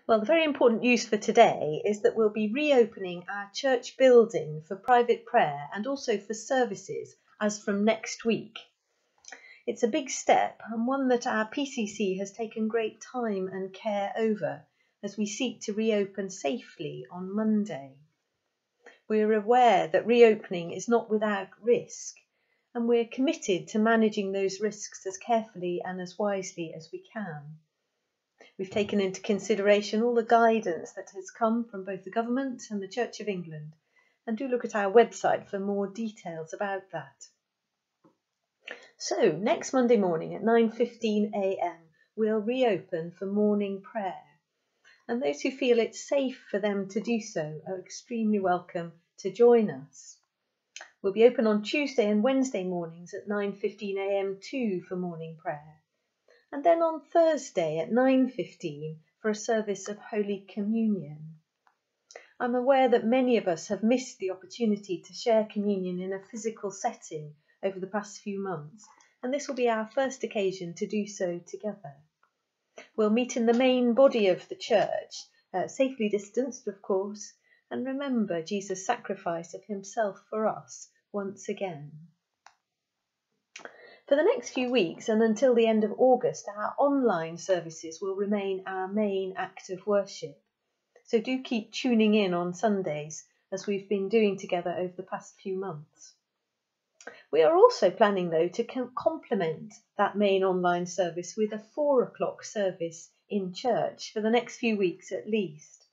Well, the very important news for today is that we'll be reopening our church building for private prayer and also for services as from next week. It's a big step and one that our PCC has taken great time and care over as we seek to reopen safely on Monday. We're aware that reopening is not without risk, and we're committed to managing those risks as carefully and as wisely as we can. We've taken into consideration all the guidance that has come from both the government and the Church of England, and do look at our website for more details about that. So, next Monday morning at 9:15 a.m, we'll reopen for morning prayer, and those who feel it's safe for them to do so are extremely welcome to join us. We'll be open on Tuesday and Wednesday mornings at 9:15 a.m. too for morning prayer, and then on Thursday at 9:15 for a service of Holy Communion. I'm aware that many of us have missed the opportunity to share communion in a physical setting over the past few months, and this will be our first occasion to do so together. We'll meet in the main body of the church, safely distanced of course, and remember Jesus' sacrifice of himself for us once again. For the next few weeks and until the end of August, our online services will remain our main act of worship. So do keep tuning in on Sundays, as we've been doing together over the past few months. We are also planning, though, to complement that main online service with a 4 o'clock service in church for the next few weeks at least.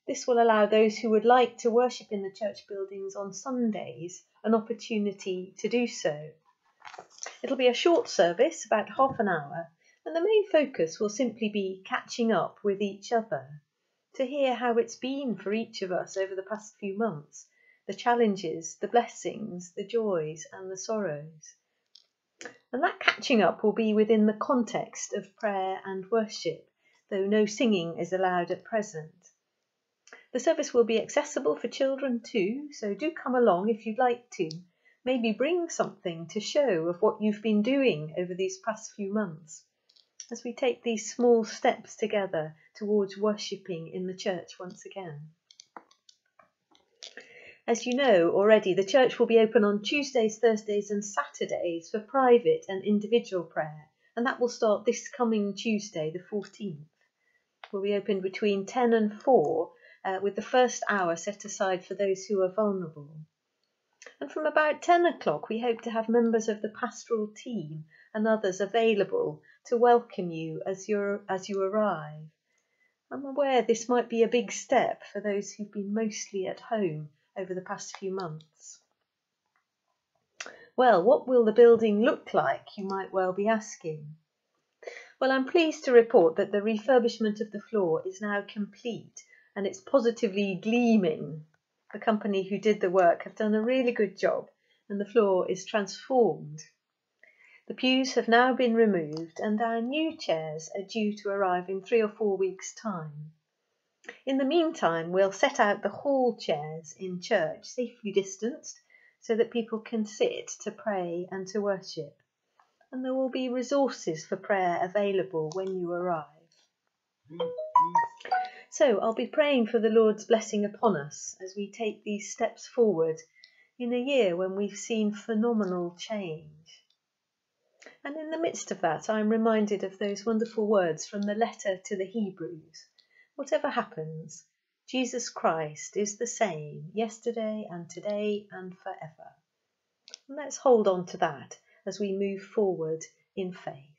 This will allow those who would like to worship in the church buildings on Sundays an opportunity to do so. It'll be a short service, about half an hour, and the main focus will simply be catching up with each other, to hear how it's been for each of us over the past few months, the challenges, the blessings, the joys and the sorrows. And that catching up will be within the context of prayer and worship, though no singing is allowed at present. The service will be accessible for children too, so do come along if you'd like to. Maybe bring something to show of what you've been doing over these past few months, as we take these small steps together towards worshipping in the church once again. As you know already, the church will be open on Tuesdays, Thursdays and Saturdays for private and individual prayer, and that will start this coming Tuesday, the 14th. We'll be open between 10 and 4, with the first hour set aside for those who are vulnerable. And from about 10 o'clock, we hope to have members of the pastoral team and others available to welcome you as you arrive. I'm aware this might be a big step for those who've been mostly at home over the past few months. Well, what will the building look like, you might well be asking? Well, I'm pleased to report that the refurbishment of the floor is now complete and it's positively gleaming. The company who did the work have done a really good job and the floor is transformed. The pews have now been removed and our new chairs are due to arrive in 3 or 4 weeks' time. In the meantime, we'll set out the hall chairs in church, safely distanced, so that people can sit to pray and to worship. And there will be resources for prayer available when you arrive. So I'll be praying for the Lord's blessing upon us as we take these steps forward in a year when we've seen phenomenal change. And in the midst of that, I'm reminded of those wonderful words from the letter to the Hebrews. Whatever happens, Jesus Christ is the same yesterday and today and forever. And let's hold on to that as we move forward in faith.